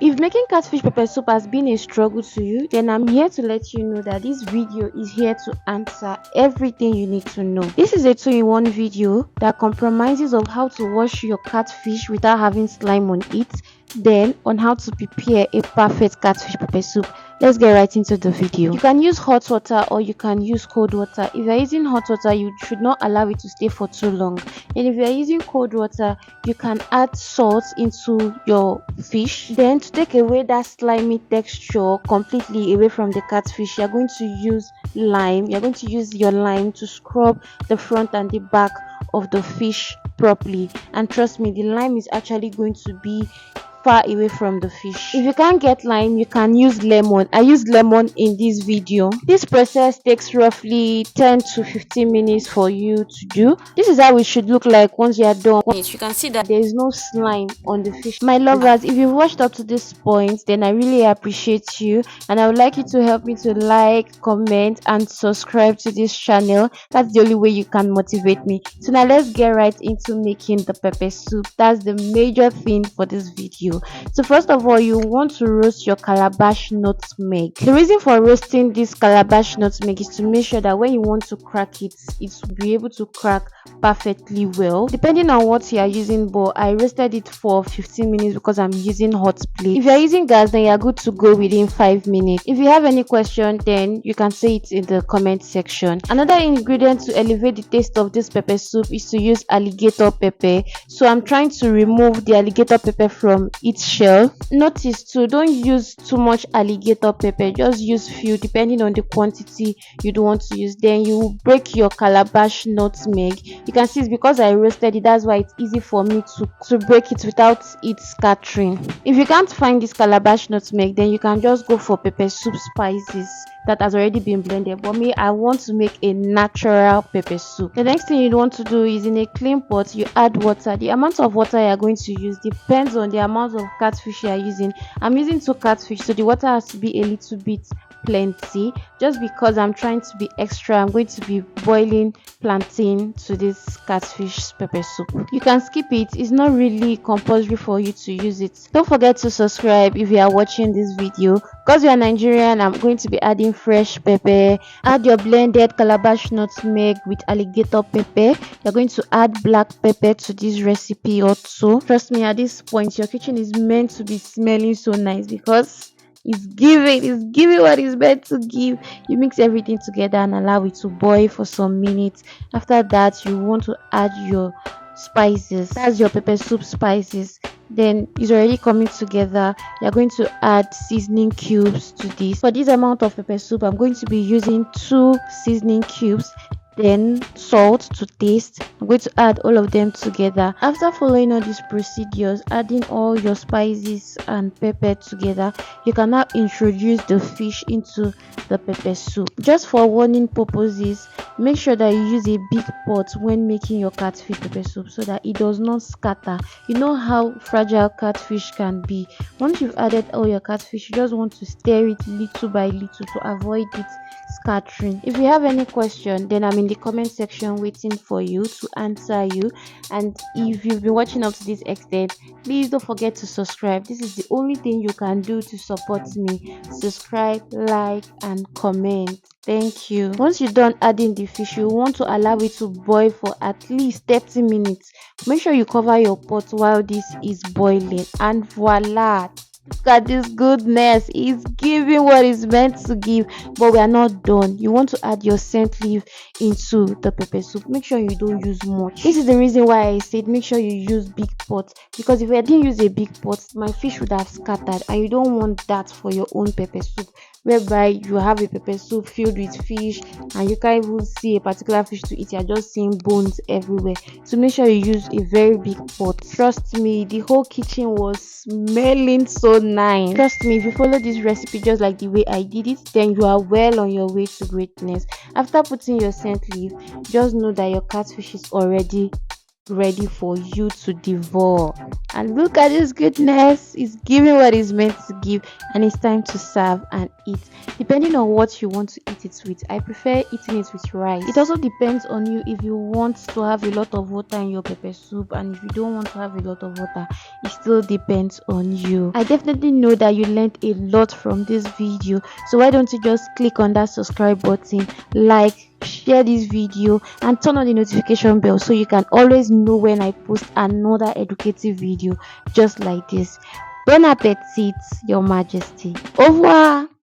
If making catfish pepper soup has been a struggle to you, then I'm here to let you know that this video is here to answer everything you need to know. This is a 2-in-1 video that compromises of how to wash your catfish without having slime on it, then on how to prepare a perfect catfish pepper soup. Let's get right into the video. You can use hot water or you can use cold water. If you're using hot water, you should not allow it to stay for too long. And if you're using cold water, you can add salt into your fish. Then to take away that slimy texture completely away from the catfish, you're going to use lime. You're going to use your lime to scrub the front and the back of the fish properly. And trust me, the lime is actually going to be far away from the fish. If you can't get lime, you can use lemon. I use lemon in this video. This process takes roughly 10 to 15 minutes for you to do. This is how it should look like once you are done. You can see that there is no slime on the fish. My lovers, if you've watched up to this point, then I really appreciate you, and I would like you to help me to like, comment and subscribe to this channel. That's the only way you can motivate me. So now let's get right into making the pepper soup. That's the major thing for this video. So first of all, you want to roast your calabash nutmeg. The reason for roasting this calabash nutmeg is to make sure that when you want to crack it, it will be able to crack perfectly well, depending on what you are using. But I roasted it for 15 minutes because I'm using hot plate. If you are using gas, then you are good to go within 5 minutes. If you have any question, then you can say it in the comment section. Another ingredient to elevate the taste of this pepper soup is to use alligator pepper. So I'm trying to remove the alligator pepper from its shell. Notice too, don't use too much alligator pepper, just use few depending on the quantity you don't want to use. Then you break your calabash nutmeg. You can see it's because I roasted it, that's why it's easy for me to break it without it scattering. If you can't find this calabash nutmeg, then you can just go for pepper soup spices that has already been blended. But me, I want to make a natural pepper soup. The next thing you want to do is, in a clean pot, you add water. The amount of water you are going to use depends on the amount of catfish you are using. I'm using 2 catfish, so the water has to be a little bit plenty. Just because I'm trying to be extra, I'm going to be boiling plantain to this catfish pepper soup. You can skip it, it's not really compulsory for you to use it. Don't forget to subscribe if you are watching this video. Because you are Nigerian, I'm going to be adding fresh pepper. Add your blended calabash nutmeg with alligator pepper. You're going to add black pepper to this recipe also. Trust me, at this point your kitchen is meant to be smelling so nice because it's giving what it's meant to give. You mix everything together and allow it to boil for some minutes. After that, you want to add your spices. That's your pepper soup spices. Then it's already coming together. You're going to add seasoning cubes to this. For this amount of pepper soup, I'm going to be using 2 seasoning cubes. Then salt to taste. I'm going to add all of them together. After following all these procedures, adding all your spices and pepper together, you can now introduce the fish into the pepper soup. Just for warning purposes, make sure that you use a big pot when making your catfish pepper soup so that it does not scatter. You know how fragile catfish can be. Once you've added all your catfish, you just want to stir it little by little to avoid it scattering. If you have any question, then I'm in the comment section waiting for you to answer you. And if you've been watching up to this extent, please don't forget to subscribe. This is the only thing you can do to support me. Subscribe, like and comment. Thank you. Once you're done adding the fish, you want to allow it to boil for at least 30 minutes. Make sure you cover your pot while this is boiling, and voila, look at this goodness. It's giving what it's meant to give. But we are not done. You want to add your scent leaf into the pepper soup. Make sure you don't use much. This is the reason why I said make sure you use big pot, because if I didn't use a big pot, my fish would have scattered, and you don't want that for your own pepper soup, whereby you have a pepper soup filled with fish and you can't even see a particular fish to eat. You're just seeing bones everywhere. So make sure you use a very big pot. Trust me, the whole kitchen was smelling so nice. Trust me, if you follow this recipe just like the way I did it, then you are well on your way to greatness. After putting your scent leaf, just know that your catfish is already ready for you to devour. And look at this goodness, it's giving what it's meant to give, and it's time to serve and eat. Depending on what you want to eat it with, I prefer eating it with rice. It also depends on you if you want to have a lot of water in your pepper soup, and if you don't want to have a lot of water, it still depends on you. I definitely know that you learned a lot from this video, so why don't you just click on that subscribe button, like, share this video, and turn on the notification bell so you can always know when I post another educative video just like this. Bon appetit, Your Majesty. Au revoir.